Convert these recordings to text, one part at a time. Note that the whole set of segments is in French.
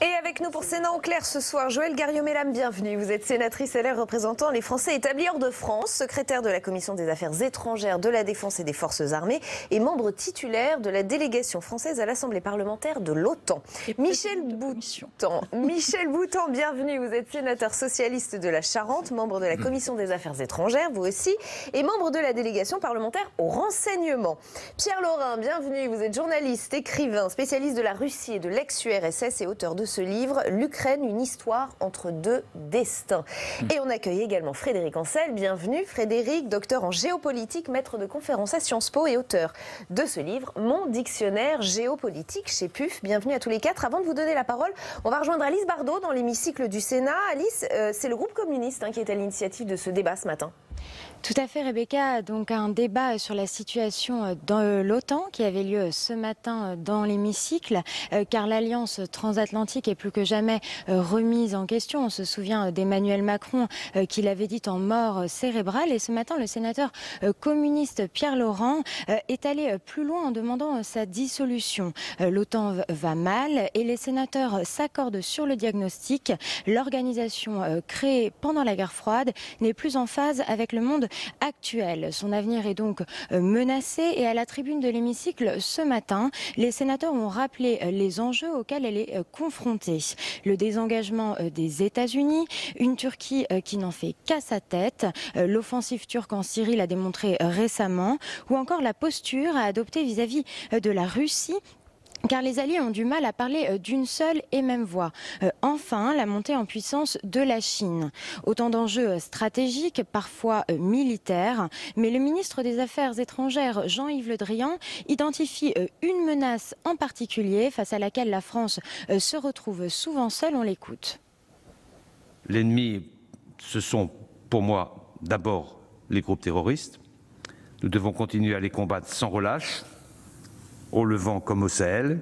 Et avec nous pour Sénat en clair ce soir, Joëlle Garriaud-Maylam, bienvenue. Vous êtes sénatrice LR représentant les Français établis hors de France, secrétaire de la Commission des Affaires étrangères, de la Défense et des Forces armées et membre titulaire de la délégation française à l'Assemblée parlementaire de l'OTAN. Michel Boutan, bienvenue. Vous êtes sénateur socialiste de la Charente, membre de la Commission des Affaires étrangères, vous aussi, et membre de la délégation parlementaire au renseignement. Pierre Laurin, bienvenue. Vous êtes journaliste, écrivain, spécialiste de la Russie et de l'ex-URSS et auteur de ce livre, L'Ukraine, une histoire entre deux destins. Et on accueille également Frédéric Ancel, bienvenue. Frédéric, docteur en géopolitique, maître de conférences à Sciences Po et auteur de ce livre, Mon dictionnaire géopolitique chez PUF. Bienvenue à tous les quatre. Avant de vous donner la parole, on va rejoindre Alice Bardot dans l'hémicycle du Sénat. Alice, c'est le groupe communiste qui est à l'initiative de ce débat ce matin. Tout à fait, Rebecca. Donc un débat sur la situation dans l'OTAN qui avait lieu ce matin dans l'hémicycle, car l'alliance transatlantique est plus que jamais remise en question. On se souvient d'Emmanuel Macron qui l'avait dit en mort cérébrale. Et ce matin, le sénateur communiste Pierre Laurent est allé plus loin en demandant sa dissolution. L'OTAN va mal et les sénateurs s'accordent sur le diagnostic. L'organisation créée pendant la guerre froide n'est plus en phase avec le monde actuel. Son avenir est donc menacé et à la tribune de l'hémicycle ce matin, les sénateurs ont rappelé les enjeux auxquels elle est confrontée. Le désengagement des États-Unis, une Turquie qui n'en fait qu'à sa tête, l'offensive turque en Syrie l'a démontré récemment, ou encore la posture à adopter vis-à-vis de la Russie, car les alliés ont du mal à parler d'une seule et même voix. Enfin, la montée en puissance de la Chine. Autant d'enjeux stratégiques, parfois militaires, mais le ministre des Affaires étrangères, Jean-Yves Le Drian, identifie une menace en particulier face à laquelle la France se retrouve souvent seule. On l'écoute. L'ennemi, ce sont pour moi d'abord les groupes terroristes. Nous devons continuer à les combattre sans relâche, au Levant comme au Sahel.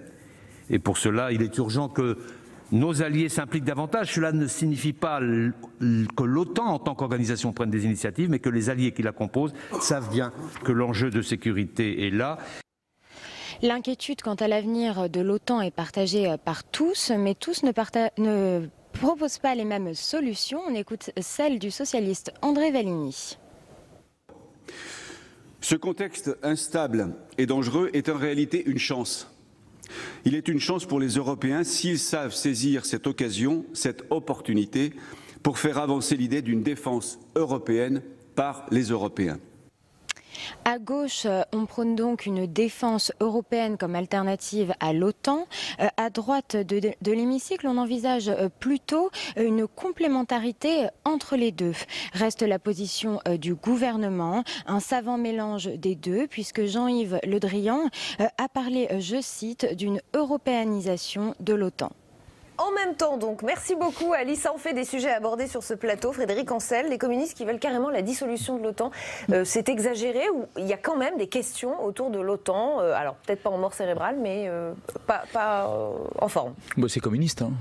Et pour cela, il est urgent que nos alliés s'impliquent davantage. Cela ne signifie pas que l'OTAN, en tant qu'organisation, prenne des initiatives, mais que les alliés qui la composent savent bien que l'enjeu de sécurité est là. L'inquiétude quant à l'avenir de l'OTAN est partagée par tous, mais tous ne proposent pas les mêmes solutions. On écoute celle du socialiste André Valigny. Ce contexte instable et dangereux est en réalité une chance. Il est une chance pour les Européens s'ils savent saisir cette occasion, cette opportunité, pour faire avancer l'idée d'une défense européenne par les Européens. À gauche, on prône donc une défense européenne comme alternative à l'OTAN. À droite de l'hémicycle, on envisage plutôt une complémentarité entre les deux. Reste la position du gouvernement, un savant mélange des deux, puisque Jean-Yves Le Drian a parlé, je cite, d'une européanisation de l'OTAN. En même temps, donc, merci beaucoup Alice. Ça en fait des sujets abordés sur ce plateau. Frédéric Ancel, les communistes qui veulent carrément la dissolution de l'OTAN, c'est exagéré ou il y a quand même des questions autour de l'OTAN, alors peut-être pas en mort cérébrale, mais pas en forme. Bon, c'est communiste. Hein.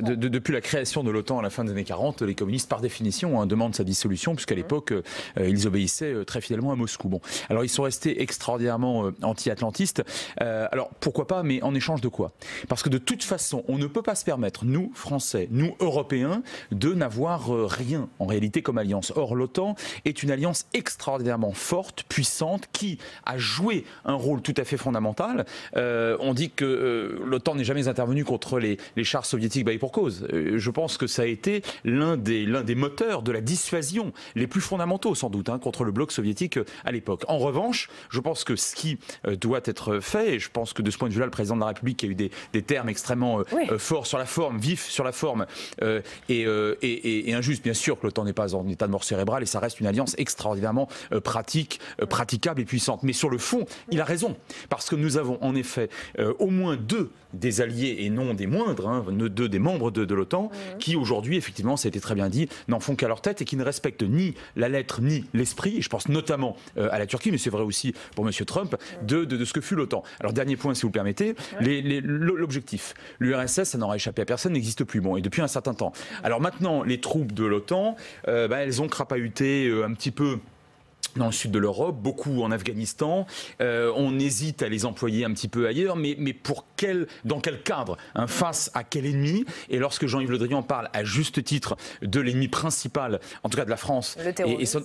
Depuis la création de l'OTAN à la fin des années 40, les communistes, par définition, demandent sa dissolution, puisqu'à l'époque, ils obéissaient très fidèlement à Moscou. Bon. Alors, ils sont restés extraordinairement anti-atlantistes. Alors, pourquoi pas, mais en échange de quoi? Parce que de toute façon, on ne peut pas se permettre, nous, Français, nous, Européens, de n'avoir rien, en réalité, comme alliance. Or, l'OTAN est une alliance extraordinairement forte, puissante, qui a joué un rôle tout à fait fondamental. On dit que l'OTAN n'est jamais intervenue contre les chars soviétiques, et pour cause. Je pense que ça a été l'un des moteurs de la dissuasion les plus fondamentaux, sans doute, contre le bloc soviétique à l'époque. En revanche, je pense que ce qui doit être fait, et je pense que de ce point de vue-là, le président de la République a eu des termes extrêmement fort sur la forme, vif sur la forme et injuste. Bien sûr que l'OTAN n'est pas en état de mort cérébrale et ça reste une alliance extraordinairement praticable et puissante. Mais sur le fond, il a raison. Parce que nous avons en effet au moins deux des alliés et non des moindres, deux des membres de l'OTAN, qui aujourd'hui, effectivement, ça a été très bien dit, n'en font qu'à leur tête et qui ne respectent ni la lettre ni l'esprit. Je pense notamment à la Turquie, mais c'est vrai aussi pour M. Trump, de ce que fut l'OTAN. Alors dernier point, si vous le permettez, l'objectif. L'URSS, ça n'aura échappé à personne, n'existe plus. Bon, et depuis un certain temps. Alors maintenant, les troupes de l'OTAN, elles ont crapahuté un petit peu dans le sud de l'Europe, beaucoup en Afghanistan. On hésite à les employer un petit peu ailleurs, mais dans quel cadre, face à quel ennemi? Et lorsque Jean-Yves Le Drian parle à juste titre de l'ennemi principal, en tout cas de la France,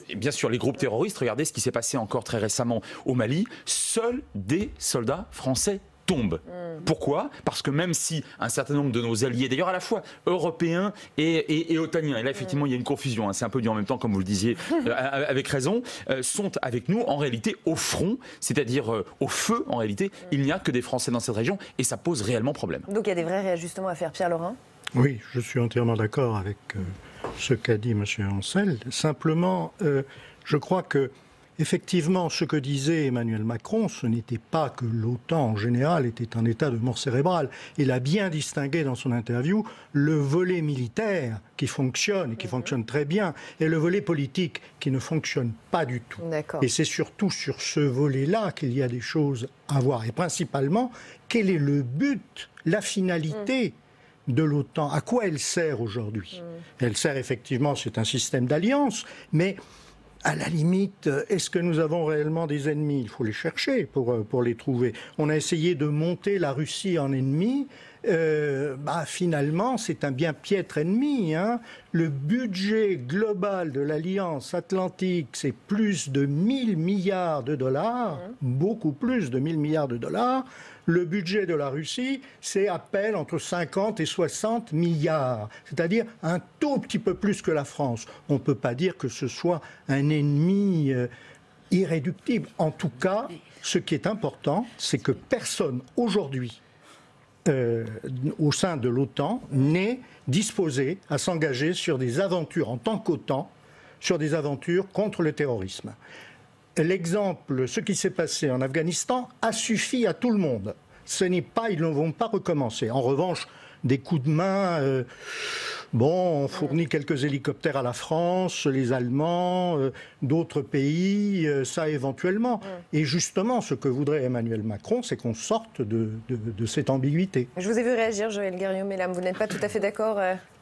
et bien sûr les groupes terroristes, regardez ce qui s'est passé encore très récemment au Mali, seuls des soldats français tombent. Pourquoi? Parce que même si un certain nombre de nos alliés, d'ailleurs à la fois européens et otaniens, et là effectivement il y a une confusion, c'est un peu du en même temps comme vous le disiez avec raison, sont avec nous en réalité au front, c'est-à-dire au feu en réalité, il n'y a que des Français dans cette région et ça pose réellement problème. Donc il y a des vrais réajustements à faire, Pierre Laurin? Oui, je suis entièrement d'accord avec ce qu'a dit M. Ancel. Simplement, je crois que effectivement, ce que disait Emmanuel Macron, ce n'était pas que l'OTAN en général était en état de mort cérébrale. Il a bien distingué dans son interview le volet militaire qui fonctionne et qui fonctionne très bien et le volet politique qui ne fonctionne pas du tout. Et c'est surtout sur ce volet-là qu'il y a des choses à voir. Et principalement, quel est le but, la finalité de l'OTAN? À quoi elle sert aujourd'hui? Elle sert effectivement, c'est un système d'alliance, mais à la limite, est-ce que nous avons réellement des ennemis? Il faut les chercher pour les trouver. On a essayé de monter la Russie en ennemi. Finalement, c'est un bien piètre ennemi. Le budget global de l'Alliance Atlantique, c'est plus de 1000 milliards de dollars, beaucoup plus de 1000 milliards de dollars. Le budget de la Russie, c'est à peine entre 50 et 60 milliards, c'est-à-dire un tout petit peu plus que la France. On ne peut pas dire que ce soit un ennemi irréductible. En tout cas, ce qui est important, c'est que personne aujourd'hui, au sein de l'OTAN, n'est disposé à s'engager sur des aventures en tant qu'OTAN, sur des aventures contre le terrorisme. L'exemple, ce qui s'est passé en Afghanistan, a suffi à tout le monde. Ils ne vont pas recommencer. En revanche, des coups de main, on fournit quelques hélicoptères à la France, les Allemands, d'autres pays, ça éventuellement. Et justement, ce que voudrait Emmanuel Macron, c'est qu'on sorte de cette ambiguïté. Je vous ai vu réagir, Joëlle Garriaud-Maylam. Vous n'êtes pas tout à fait d'accord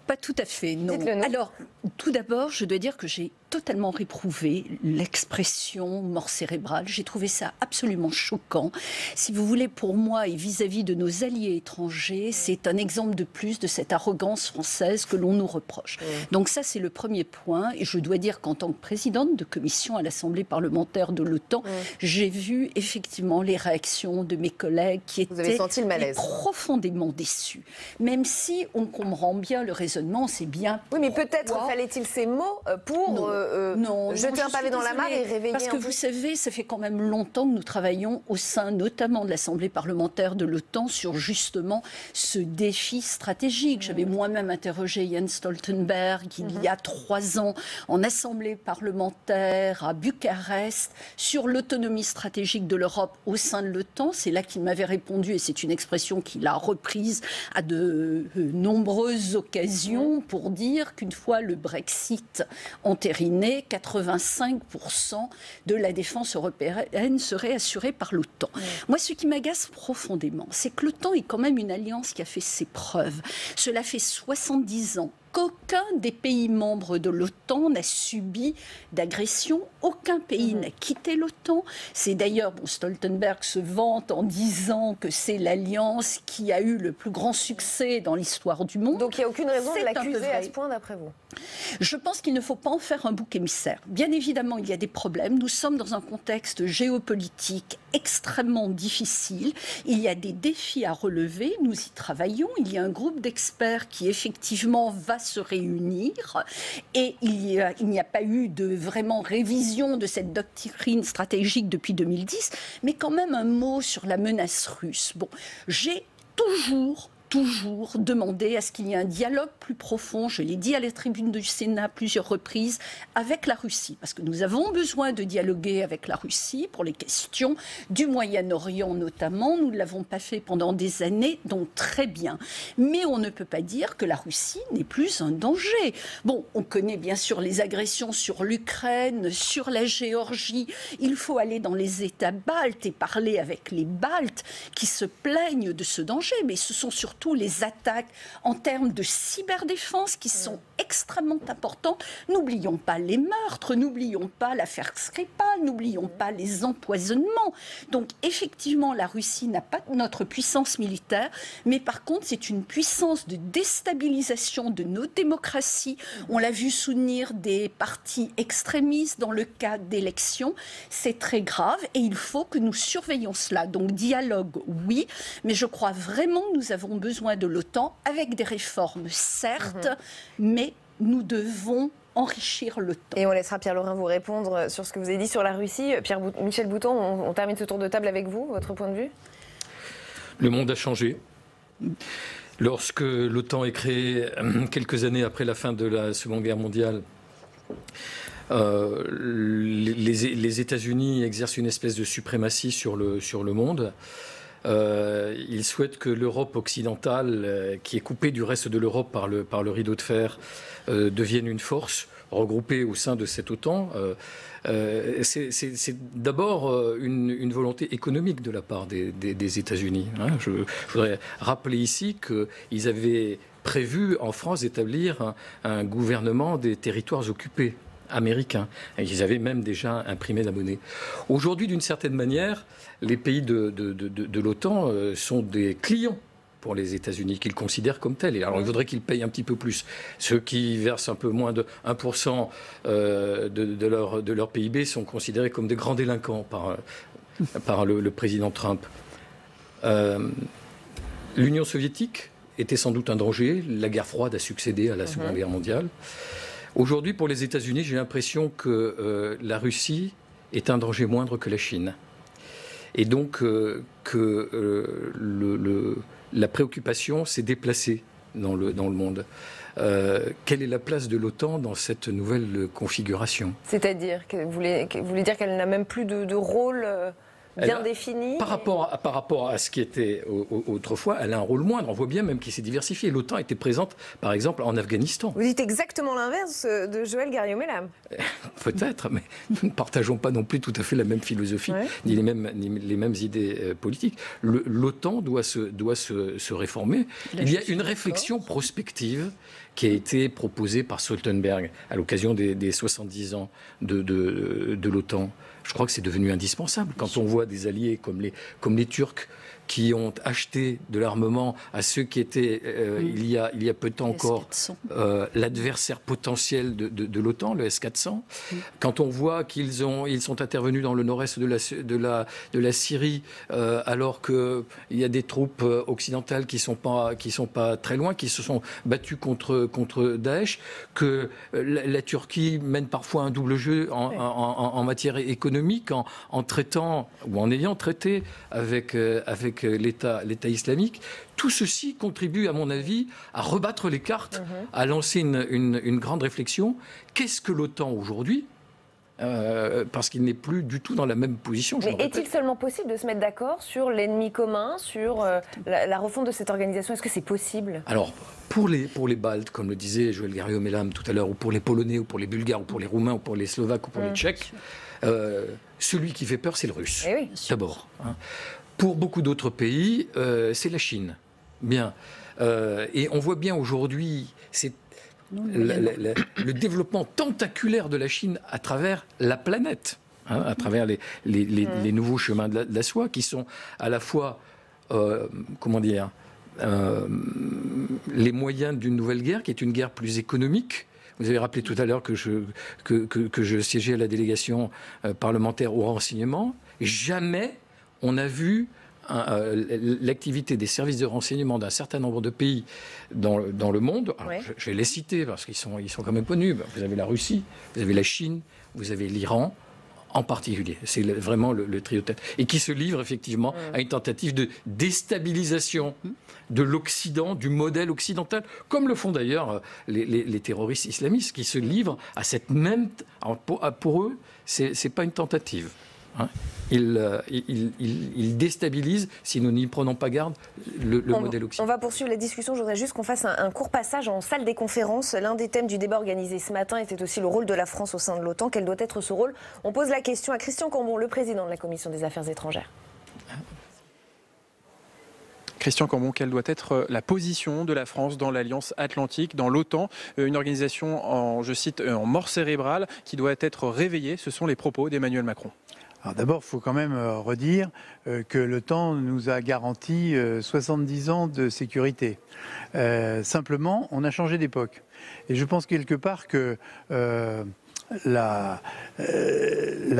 Pas tout à fait, non. Dites-le nous. Alors, tout d'abord, je dois dire que j'ai totalement réprouvé l'expression mort cérébrale. J'ai trouvé ça absolument choquant. Si vous voulez, pour moi et vis-à-vis de nos alliés étrangers, c'est un exemple de plus de cette arrogance française que l'on nous reproche. Donc ça, c'est le premier point. Et je dois dire qu'en tant que présidente de commission à l'Assemblée parlementaire de l'OTAN, j'ai vu effectivement les réactions de mes collègues qui étaient profondément déçus. Même si on comprend bien le raisonnement, c'est bien. Oui, mais peut-être fallait-il ces mots pour jeter un pavé dans la mare et réveiller. Parce que vous savez, ça fait quand même longtemps que nous travaillons au sein notamment de l'Assemblée parlementaire de l'OTAN sur justement ce défi stratégique. J'avais moi-même interrogé Jens Stoltenberg il y a 3 ans en Assemblée parlementaire à Bucarest sur l'autonomie stratégique de l'Europe au sein de l'OTAN. C'est là qu'il m'avait répondu, et c'est une expression qu'il a reprise à de nombreuses occasions pour dire qu'une fois le Brexit entériné, 85% de la défense européenne serait assurée par l'OTAN. Moi, ce qui m'agace profondément, c'est que l'OTAN est quand même une alliance qui a fait ses preuves. Cela fait 70 ans qu'aucun des pays membres de l'OTAN n'a subi d'agression, aucun pays n'a quitté l'OTAN. C'est d'ailleurs, Stoltenberg se vante en disant que c'est l'alliance qui a eu le plus grand succès dans l'histoire du monde. Donc il n'y a aucune raison de l'accuser à ce point d'après vous? Je pense qu'il ne faut pas en faire un bouc émissaire. Bien évidemment, il y a des problèmes. Nous sommes dans un contexte géopolitique extrêmement difficile. Il y a des défis à relever. Nous y travaillons. Il y a un groupe d'experts qui effectivement va se réunir. Et il n'y a pas eu de vraiment révision de cette doctrine stratégique depuis 2010. Mais quand même un mot sur la menace russe. J'ai toujours demandé à ce qu'il y ait un dialogue plus profond, je l'ai dit à la tribune du Sénat à plusieurs reprises, avec la Russie. Parce que nous avons besoin de dialoguer avec la Russie pour les questions du Moyen-Orient notamment. Nous ne l'avons pas fait pendant des années, donc très bien. Mais on ne peut pas dire que la Russie n'est plus un danger. On connaît bien sûr les agressions sur l'Ukraine, sur la Géorgie. Il faut aller dans les États baltes et parler avec les Baltes qui se plaignent de ce danger. Mais ce sont surtout les attaques en termes de cyberdéfense qui sont extrêmement important. N'oublions pas les meurtres, n'oublions pas l'affaire Skripal, n'oublions pas les empoisonnements. Donc effectivement, la Russie n'a pas notre puissance militaire, mais par contre, c'est une puissance de déstabilisation de nos démocraties. On l'a vu soutenir des partis extrémistes dans le cas d'élections. C'est très grave et il faut que nous surveillons cela. Donc dialogue, oui, mais je crois vraiment que nous avons besoin de l'OTAN avec des réformes, certes, mais nous devons enrichir l'OTAN. Et on laissera Pierre Laurin vous répondre sur ce que vous avez dit sur la Russie. Michel Bouton, on termine ce tour de table avec vous, votre point de vue? Le monde a changé. Lorsque l'OTAN est créée quelques années après la fin de la Seconde Guerre mondiale, les États-Unis exercent une espèce de suprématie sur le monde. Ils souhaitent que l'Europe occidentale, qui est coupée du reste de l'Europe par le rideau de fer, devienne une force regroupée au sein de cette OTAN. C'est d'abord une volonté économique de la part des États-Unis. Je voudrais rappeler ici qu'ils avaient prévu en France d'établir un gouvernement des territoires occupés américains. Et ils avaient même déjà imprimé la monnaie. Aujourd'hui, d'une certaine manière, les pays de l'OTAN sont des clients pour les États-Unis, qu'ils considèrent comme tels. Et alors, il faudrait qu'ils payent un petit peu plus. Ceux qui versent un peu moins de 1% de leur PIB sont considérés comme des grands délinquants par le président Trump. L'Union soviétique était sans doute un danger. La guerre froide a succédé à la Seconde Guerre mondiale. Aujourd'hui, pour les États-Unis, j'ai l'impression que la Russie est un danger moindre que la Chine. Et donc, la préoccupation s'est déplacée dans le monde. Quelle est la place de l'OTAN dans cette nouvelle configuration? C'est-à-dire que vous voulez dire qu'elle n'a même plus de rôle bien défini? Par rapport à ce qui était autrefois, elle a un rôle moindre. On voit bien même qu'il s'est diversifié. L'OTAN était présente, par exemple, en Afghanistan. Vous dites exactement l'inverse de Joël Garriaud-Mellam. Peut-être, mais nous ne partageons pas non plus tout à fait la même philosophie, ni les mêmes idées politiques. L'OTAN doit se réformer. Il y a une réflexion prospective qui a été proposée par Stoltenberg à l'occasion des 70 ans de l'OTAN. Je crois que c'est devenu indispensable. Quand on voit des alliés comme les Turcs qui ont acheté de l'armement à ceux qui étaient, il y a peu de temps encore, l'adversaire potentiel de l'OTAN, le S-400. Quand on voit qu'ils sont intervenus dans le nord-est de la Syrie, alors qu'il y a des troupes occidentales qui sont pas très loin, qui se sont battues contre Daesh, que la Turquie mène parfois un double jeu en matière économique, en traitant ou en ayant traité avec l'État islamique. Tout ceci contribue, à mon avis, à rebattre les cartes, à lancer une grande réflexion. Qu'est-ce que l'OTAN aujourd'hui ? Parce qu'il n'est plus du tout dans la même position. Mais est-il seulement possible de se mettre d'accord sur l'ennemi commun, sur la refonte de cette organisation? Est-ce que c'est possible? Alors, pour les Baltes, comme le disait Joël Garriaud-Mellam tout à l'heure, ou pour les Polonais, ou pour les Bulgares, ou pour les Roumains, ou pour les Slovaques, ou pour les Tchèques, celui qui fait peur, c'est le Russe, d'abord. Pour beaucoup d'autres pays, c'est la Chine. Bien. Et on voit bien aujourd'hui le développement tentaculaire de la Chine à travers la planète, à travers les nouveaux chemins de la soie, qui sont à la fois, les moyens d'une nouvelle guerre, qui est une guerre plus économique. Vous avez rappelé tout à l'heure que je siégeais à la délégation parlementaire au renseignement. Jamais on a vu l'activité des services de renseignement d'un certain nombre de pays dans le monde. Alors, je vais les citer parce qu'ils sont quand même connus. Vous avez la Russie, vous avez la Chine, vous avez l'Iran en particulier. C'est vraiment le trio de tête. Et qui se livre effectivement à une tentative de déstabilisation de l'Occident, du modèle occidental, comme le font d'ailleurs les terroristes islamistes qui se livrent à cette même... Alors, pour eux, c'est pas une tentative. Il déstabilise, si nous n'y prenons pas garde, le modèle occidental. On va poursuivre la discussion. Je voudrais juste qu'on fasse un court passage en salle des conférences. L'un des thèmes du débat organisé ce matin était aussi le rôle de la France au sein de l'OTAN. Quel doit être ce rôle? On pose la question à Christian Cambon, le président de la Commission des Affaires étrangères. Christian Cambon, quelle doit être la position de la France dans l'Alliance Atlantique, dans l'OTAN, une organisation, je cite, en mort cérébrale qui doit être réveillée? Ce sont les propos d'Emmanuel Macron. Alors d'abord, il faut quand même redire que l'OTAN nous a garanti 70 ans de sécurité. Simplement, on a changé d'époque. Et je pense quelque part que la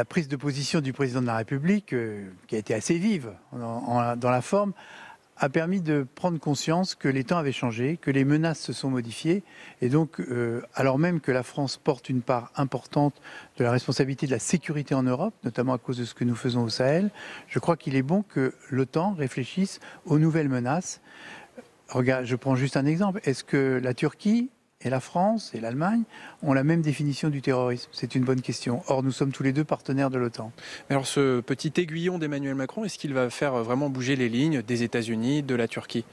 prise de position du président de la République, qui a été assez vive dans la forme, a permis de prendre conscience que les temps avaient changé, que les menaces se sont modifiées. Et donc, alors même que la France porte une part importante de la responsabilité de la sécurité en Europe, notamment à cause de ce que nous faisons au Sahel, je crois qu'il est bon que l'OTAN réfléchisse aux nouvelles menaces. Regarde, je prends juste un exemple. Est-ce que la Turquie et la France et l'Allemagne ont la même définition du terrorisme? C'est une bonne question. Or, nous sommes tous les deux partenaires de l'OTAN. Alors, ce petit aiguillon d'Emmanuel Macron, est-ce qu'il va faire vraiment bouger les lignes des États-Unis, de la Turquie?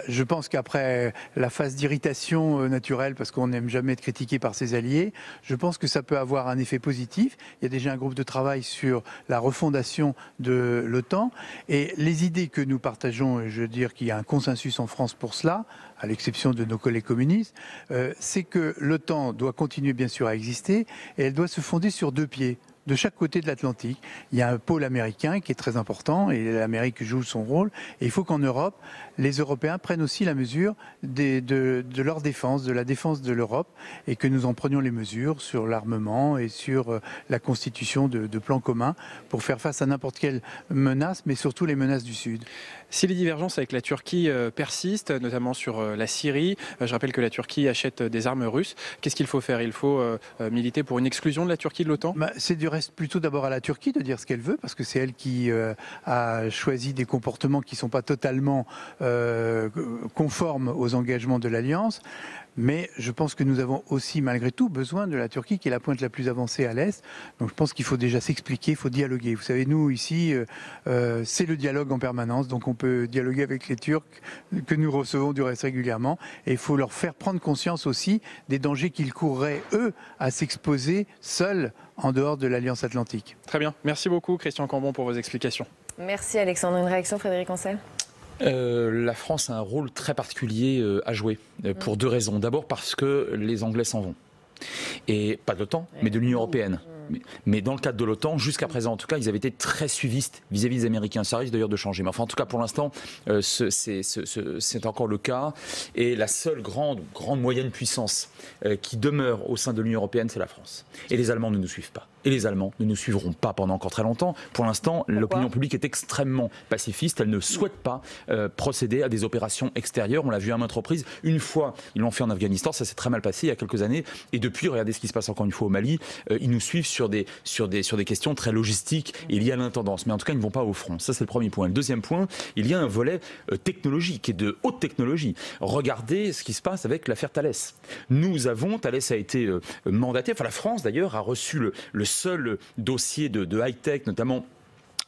Je pense qu'après la phase d'irritation naturelle, parce qu'on n'aime jamais être critiqué par ses alliés, je pense que ça peut avoir un effet positif. Il y a déjà un groupe de travail sur la refondation de l'OTAN. Et les idées que nous partageons, et je veux dire qu'il y a un consensus en France pour cela, à l'exception de nos collègues communistes, c'est que l'OTAN doit continuer bien sûr à exister et elle doit se fonder sur deux pieds. De chaque côté de l'Atlantique, il y a un pôle américain qui est très important et l'Amérique joue son rôle. Et il faut qu'en Europe, les Européens prennent aussi la mesure de leur défense, de la défense de l'Europe, et que nous en prenions les mesures sur l'armement et sur la constitution de plans communs pour faire face à n'importe quelle menace, mais surtout les menaces du Sud. Si les divergences avec la Turquie persistent, notamment sur la Syrie, je rappelle que la Turquie achète des armes russes, qu'est-ce qu'il faut faire? Il faut militer pour une exclusion de la Turquie de l'OTAN? C'est du reste plutôt d'abord à la Turquie de dire ce qu'elle veut, parce que c'est elle qui a choisi des comportements qui ne sont pas totalement conformes aux engagements de l'Alliance. Mais je pense que nous avons aussi, malgré tout, besoin de la Turquie, qui est la pointe la plus avancée à l'Est. Donc je pense qu'il faut déjà s'expliquer, il faut dialoguer. Vous savez, nous, ici, c'est le dialogue en permanence. Donc on peut dialoguer avec les Turcs, que nous recevons du reste régulièrement. Et il faut leur faire prendre conscience aussi des dangers qu'ils courraient, eux, à s'exposer seuls en dehors de l'Alliance Atlantique. Très bien. Merci beaucoup, Christian Cambon, pour vos explications. Merci, Alexandre. Une réaction, Frédéric Ancel? La France a un rôle très particulier à jouer, pour deux raisons. D'abord parce que les Anglais s'en vont. Et pas de l'OTAN, mais de l'Union européenne. Mais dans le cadre de l'OTAN, jusqu'à présent en tout cas, ils avaient été très suivistes vis-à-vis des Américains. Ça risque d'ailleurs de changer. Mais enfin, en tout cas, pour l'instant, c'est encore le cas. Et la seule grande moyenne puissance qui demeure au sein de l'Union européenne, c'est la France. Et les Allemands ne nous suivent pas. Et les Allemands ne nous suivront pas pendant encore très longtemps. Pour l'instant, l'opinion publique est extrêmement pacifiste. Elle ne souhaite pas procéder à des opérations extérieures. On l'a vu à maintes reprises. Une fois, ils l'ont fait en Afghanistan. Ça s'est très mal passé il y a quelques années. Et depuis, regardez ce qui se passe encore une fois au Mali. Ils nous suivent sur des questions très logistiques et liées à l'intendance. Mais en tout cas, ils ne vont pas au front. Ça, c'est le premier point. Le deuxième point, il y a un volet technologique et de haute technologie. Regardez ce qui se passe avec l'affaire Thales. Thales a été mandaté, enfin la France d'ailleurs a reçu le seul dossier de high-tech, notamment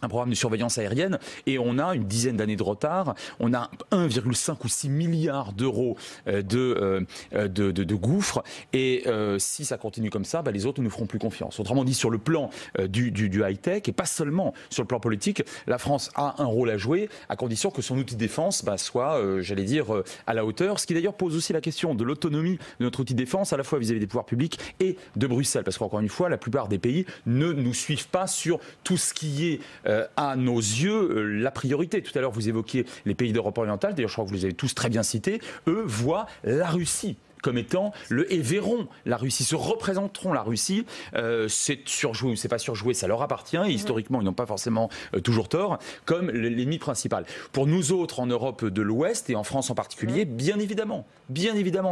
un programme de surveillance aérienne, et on a une dizaine d'années de retard. On a 1,5 ou 6 milliards d'euros de gouffres, et si ça continue comme ça, les autres ne nous feront plus confiance. Autrement dit, sur le plan du high-tech, et pas seulement sur le plan politique, la France a un rôle à jouer, à condition que son outil de défense soit, à la hauteur, ce qui d'ailleurs pose aussi la question de l'autonomie de notre outil de défense, à la fois vis-à-vis des pouvoirs publics et de Bruxelles, parce qu'encore une fois, la plupart des pays ne nous suivent pas sur tout ce qui est à nos yeux la priorité. Tout à l'heure, vous évoquiez les pays d'Europe orientale, d'ailleurs je crois que vous les avez tous très bien cités, eux voient la Russie comme étant et verront la Russie, se représenteront la Russie. C'est surjoué ou c'est pas surjoué, ça leur appartient. Et historiquement, ils n'ont pas forcément toujours tort, comme l'ennemi principal. Pour nous autres, en Europe de l'Ouest et en France en particulier, bien évidemment,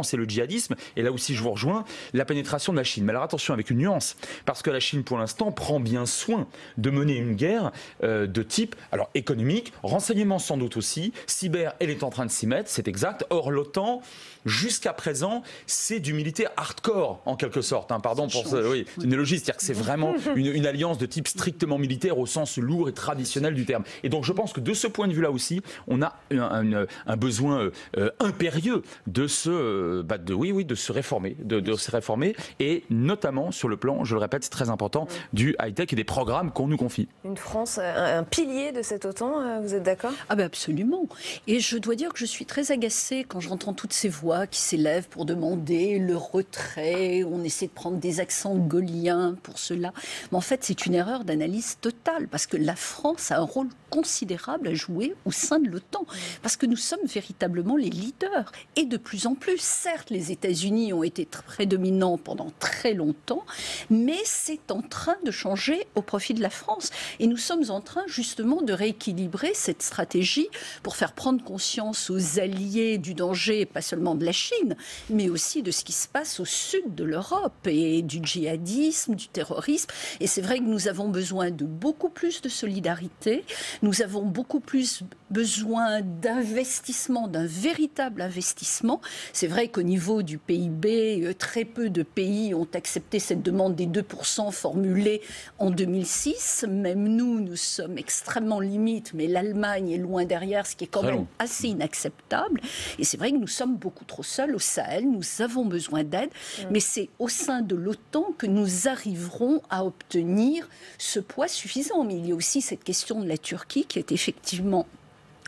c'est le djihadisme. Et là aussi, je vous rejoins, la pénétration de la Chine. Mais alors attention, avec une nuance, parce que la Chine, pour l'instant, prend bien soin de mener une guerre de type économique, renseignement sans doute aussi, cyber, elle est en train de s'y mettre, c'est exact. Or, l'OTAN, jusqu'à présent, c'est du militaire hardcore, en quelque sorte. Pardon pour ça. Oui, c'est une logique, c'est-à-dire que c'est vraiment une alliance de type strictement militaire au sens lourd et traditionnel du terme. Et donc, je pense que de ce point de vue-là aussi, on a un besoin impérieux de de se réformer, de se réformer, et notamment sur le plan, je le répète, c'est très important, du high-tech et des programmes qu'on nous confie. Une France, un pilier de cette OTAN, vous êtes d'accord ? Ah ben absolument. Et je dois dire que je suis très agacée quand j'entends toutes ces voix qui s'élèvent pour demander le retrait, on essaie de prendre des accents gaulliens pour cela. Mais en fait, c'est une erreur d'analyse totale, parce que la France a un rôle considérable à jouer au sein de l'OTAN, parce que nous sommes véritablement les leaders. Et de plus en plus, certes, les États-Unis ont été prédominants pendant très longtemps, mais c'est en train de changer au profit de la France. Et nous sommes en train justement de rééquilibrer cette stratégie pour faire prendre conscience aux alliés du danger, pas seulement de la Chine, mais aussi de ce qui se passe au sud de l'Europe et du djihadisme, du terrorisme. Et c'est vrai que nous avons besoin de beaucoup plus de solidarité, nous avons beaucoup plus besoin d'investissement, d'un véritable investissement. C'est vrai qu'au niveau du PIB, très peu de pays ont accepté cette demande des 2% formulée en 2006. Même nous sommes extrêmement limites, mais l'Allemagne est loin derrière, ce qui est quand même assez inacceptable. Et c'est vrai que nous sommes beaucoup trop seuls au Sahel, nous avons besoin d'aide, mais c'est au sein de l'OTAN que nous arriverons à obtenir ce poids suffisant. Mais il y a aussi cette question de la Turquie qui est effectivement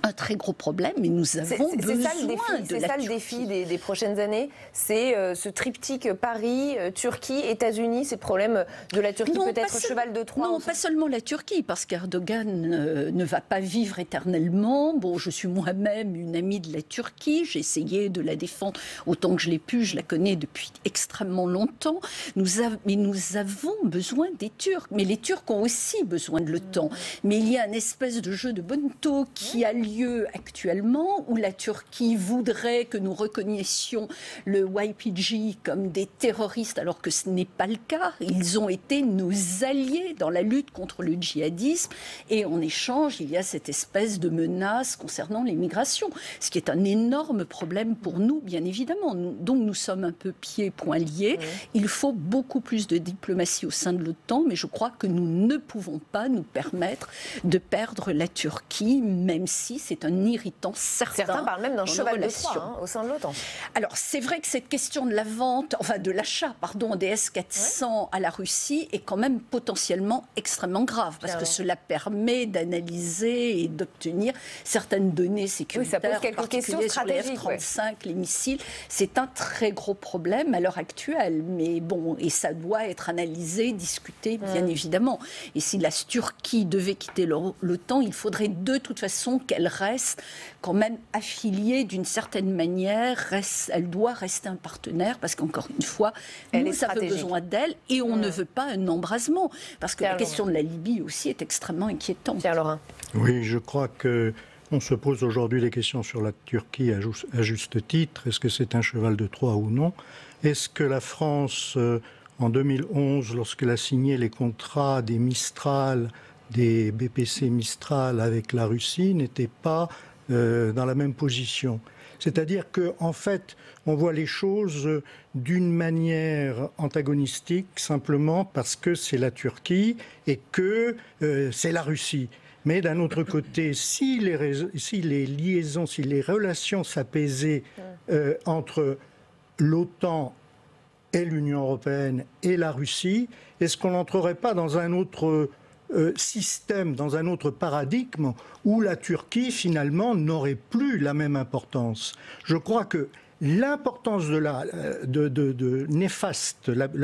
un très gros problème, mais nous avons besoin de la Turquie. C'est ça le défi des prochaines années, c'est ce triptyque Paris, Turquie, États-Unis, ces problèmes de la Turquie, peut-être cheval de Troie. Non, pas seulement la Turquie, parce qu'Erdogan ne va pas vivre éternellement. Bon, je suis moi-même une amie de la Turquie, j'ai essayé de la défendre autant que je l'ai pu, je la connais depuis extrêmement longtemps. Mais nous avons besoin des Turcs, mais les Turcs ont aussi besoin de l'OTAN. Mais il y a une espèce de jeu de bonneteau qui a lieu actuellement, où la Turquie voudrait que nous reconnaissions le YPG comme des terroristes, alors que ce n'est pas le cas. Ils ont été nos alliés dans la lutte contre le djihadisme, et en échange, il y a cette espèce de menace concernant les migrations, ce qui est un énorme problème pour nous, bien évidemment. Donc nous sommes un peu pieds et poings liés. Il faut beaucoup plus de diplomatie au sein de l'OTAN, mais je crois que nous ne pouvons pas nous permettre de perdre la Turquie, même si c'est un irritant certain. Certains parlent même d'un cheval de Troie au sein de l'OTAN. Alors, c'est vrai que cette question de la vente, de l'achat, des S-400 à la Russie est quand même potentiellement extrêmement grave, parce que cela permet d'analyser et d'obtenir certaines données sécuritaires, ça pose quelques questions sur les F-35, les missiles. C'est un très gros problème à l'heure actuelle, mais bon, et ça doit être analysé, discuté, bien évidemment. Et si la Turquie devait quitter l'OTAN, il faudrait de toute façon qu'elle reste quand même affiliée d'une certaine manière, elle doit rester un partenaire, parce qu'encore une fois, nous avons besoin d'elle, et on ne veut pas un embrasement, parce que la question de la Libye aussi est extrêmement inquiétante. Pierre Laurin. Oui, je crois qu'on se pose aujourd'hui des questions sur la Turquie à juste titre. Est-ce que c'est un cheval de Troie ou non? Est-ce que la France, en 2011, lorsqu'elle a signé les contrats des Mistral, des BPC Mistral avec la Russie, n'était pas dans la même position? C'est-à-dire qu'en fait, on voit les choses d'une manière antagonistique, simplement parce que c'est la Turquie et que c'est la Russie. Mais d'un autre côté, si les relations s'apaisaient entre l'OTAN et l'Union européenne et la Russie, est-ce qu'on n'entrerait pas dans un autre système, dans un autre paradigme où la Turquie finalement n'aurait plus la même importance? Je crois que l'importance de la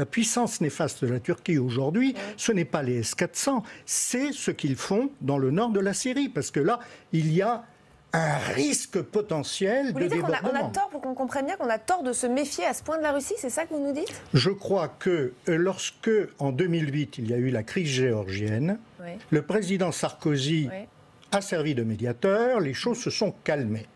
puissance néfaste de la Turquie aujourd'hui, ce n'est pas les S-400, c'est ce qu'ils font dans le nord de la Syrie, parce que là, il y a un risque potentiel de débordement. On a tort, pour qu'on comprenne bien, qu'on a tort de se méfier à ce point de la Russie, c'est ça que vous nous dites? Je crois que lorsque, en 2008, il y a eu la crise géorgienne, le président Sarkozy a servi de médiateur, les choses se sont calmées.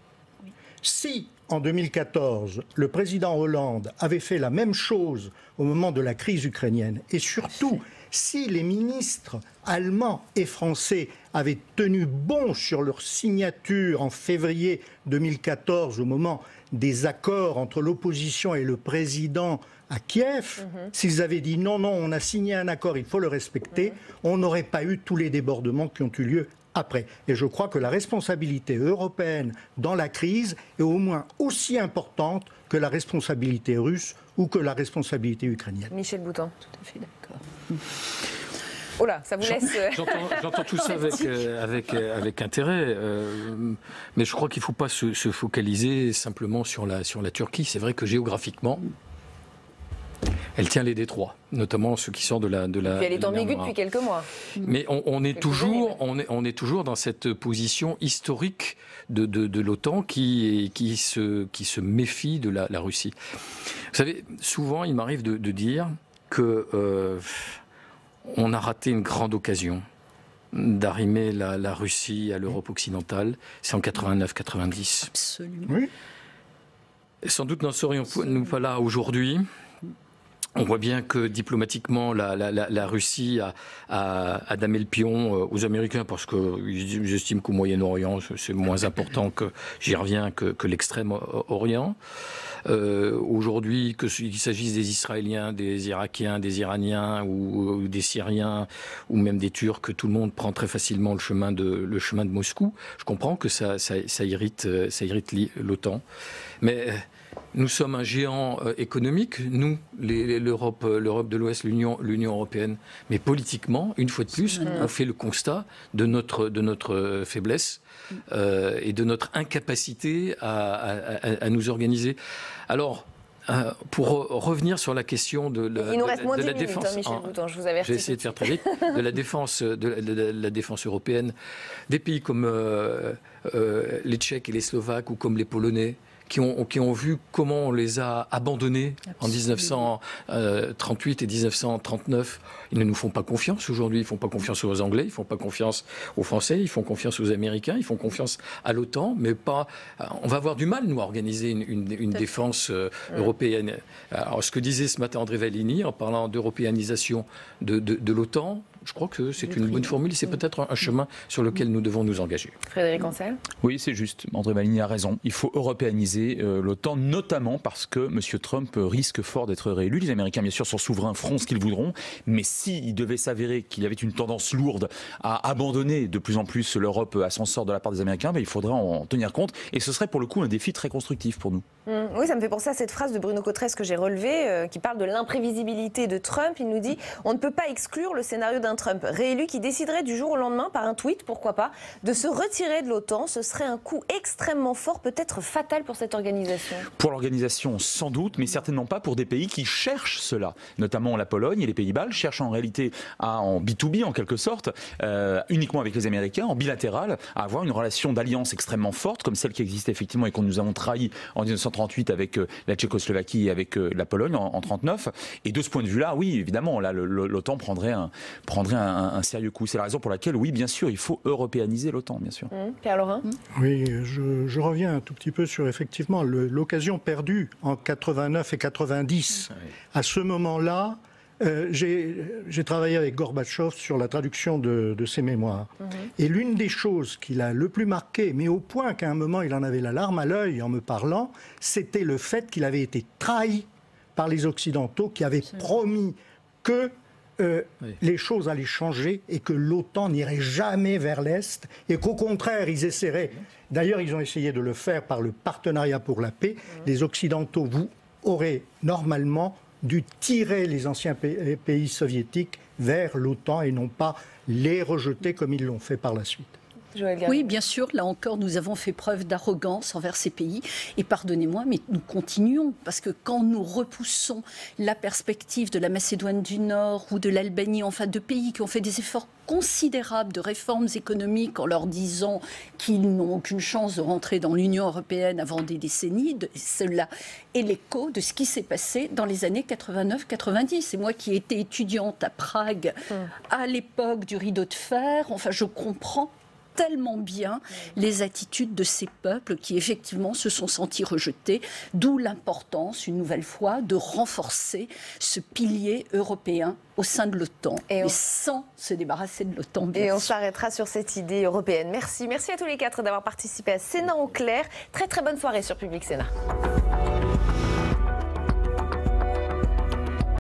Si, en 2014, le président Hollande avait fait la même chose au moment de la crise ukrainienne, et surtout, si les ministres allemands et français avaient tenu bon sur leur signature en février 2014, au moment des accords entre l'opposition et le président à Kiev, s'ils avaient dit non, on a signé un accord, il faut le respecter, on n'aurait pas eu tous les débordements qui ont eu lieu après. Et je crois que la responsabilité européenne dans la crise est au moins aussi importante que la responsabilité russe ou que la responsabilité ukrainienne. Michel Boutan. Tout à fait d'accord. Oh là, ça vous laisse... J'entends tout ça avec intérêt, mais je crois qu'il ne faut pas se focaliser simplement sur la Turquie. C'est vrai que géographiquement, elle tient les détroits, notamment ceux qui sortent de la... Puis elle est ambiguë depuis quelques mois. Mais on est toujours dans cette position historique de l'OTAN qui se méfie de la Russie. Vous savez, souvent il m'arrive de dire que on a raté une grande occasion d'arrimer la Russie à l'Europe occidentale. C'est en 89-90. Absolument. Oui. Sans doute n'en serions-nous pas là aujourd'hui. On voit bien que diplomatiquement, la Russie a damé le pion aux Américains parce que j'estime qu'au Moyen-Orient, c'est moins important que, j'y reviens, que l'Extrême-Orient. Aujourd'hui, qu'il s'agisse des Israéliens, des Irakiens, des Iraniens ou des Syriens ou même des Turcs, tout le monde prend très facilement le chemin de Moscou. Je comprends que ça irrite l'OTAN. Mais nous sommes un géant économique, nous, l'Europe de l'Ouest, l'Union européenne. Mais politiquement, une fois de plus, on fait le constat de notre faiblesse et de notre incapacité à nous organiser. Alors, pour revenir sur la question de la défense, Michel Boutan, je vous avertis. J'ai essayé de faire très vite, de la défense européenne, des pays comme les Tchèques et les Slovaques ou comme les Polonais, qui ont vu comment on les a abandonnés en 1938 et 1939. Ils ne nous font pas confiance aujourd'hui. Ils ne font pas confiance aux Anglais, ils ne font pas confiance aux Français, ils font confiance aux Américains, ils font confiance à l'OTAN, mais pas... On va avoir du mal, nous, à organiser une défense européenne. Alors, ce que disait ce matin André Vallini, en parlant d'européanisation de l'OTAN, je crois que c'est une bonne formule et c'est peut-être un chemin sur lequel nous devons nous engager. Frédéric Ancel ? Oui, c'est juste. André Vallini a raison. Il faut européaniser l'OTAN, notamment parce que M. Trump risque fort d'être réélu. Les Américains, bien sûr, sont souverains, feront ce qu'ils voudront. Mais s'il devait s'avérer qu'il y avait une tendance lourde à abandonner de plus en plus l'Europe à son sort de la part des Américains, il faudra en tenir compte. Et ce serait pour le coup un défi très constructif pour nous. Oui, ça me fait penser à cette phrase de Bruno Cotresse que j'ai relevée, qui parle de l'imprévisibilité de Trump. Il nous dit « On ne peut pas exclure le scénario d'un Trump réélu qui déciderait du jour au lendemain, par un tweet, pourquoi pas, de se retirer de l'OTAN. Ce serait un coup extrêmement fort, peut-être fatal pour cette organisation. » Pour l'organisation, sans doute, mais certainement pas pour des pays qui cherchent cela. Notamment la Pologne et les Pays-Bas cherchent en réalité en B2B, en quelque sorte, uniquement avec les Américains, en bilatéral, à avoir une relation d'alliance extrêmement forte, comme celle qui existait effectivement et qu'on nous avons trahi en 1938 avec la Tchécoslovaquie et avec la Pologne en 1939. Et de ce point de vue-là, oui, évidemment, là, l'OTAN prendrait un sérieux coup. C'est la raison pour laquelle, oui, bien sûr, il faut européaniser l'OTAN, bien sûr. Pierre Laurin ? Oui, je reviens un tout petit peu sur, effectivement, l'occasion perdue en 89 et 90. À ce moment-là, j'ai travaillé avec Gorbatchev sur la traduction de ses mémoires. Et l'une des choses qui l'a le plus marqué, mais au point qu'à un moment il en avait la larme à l'œil en me parlant, c'était le fait qu'il avait été trahi par les Occidentaux qui avaient promis que les choses allaient changer et que l'OTAN n'irait jamais vers l'Est et qu'au contraire ils essaieraient, d'ailleurs ils ont essayé de le faire par le partenariat pour la paix, les Occidentaux vous auraient normalement dû tirer les anciens pays soviétiques vers l'OTAN et non pas les rejeter comme ils l'ont fait par la suite. Oui, bien sûr, là encore, nous avons fait preuve d'arrogance envers ces pays. Et pardonnez-moi, mais nous continuons. Parce que quand nous repoussons la perspective de la Macédoine du Nord ou de l'Albanie, enfin de pays qui ont fait des efforts considérables de réformes économiques en leur disant qu'ils n'ont aucune chance de rentrer dans l'Union européenne avant des décennies, cela est l'écho de ce qui s'est passé dans les années 89-90. C'est moi qui étais étudiante à Prague à l'époque du rideau de fer. Enfin, je comprends tellement bien les attitudes de ces peuples qui effectivement se sont sentis rejetés, d'où l'importance, une nouvelle fois, de renforcer ce pilier européen au sein de l'OTAN, mais sans se débarrasser de l'OTAN. Et on s'arrêtera sur cette idée européenne. Merci à tous les quatre d'avoir participé à Sénat en clair. Très très bonne soirée sur Public Sénat.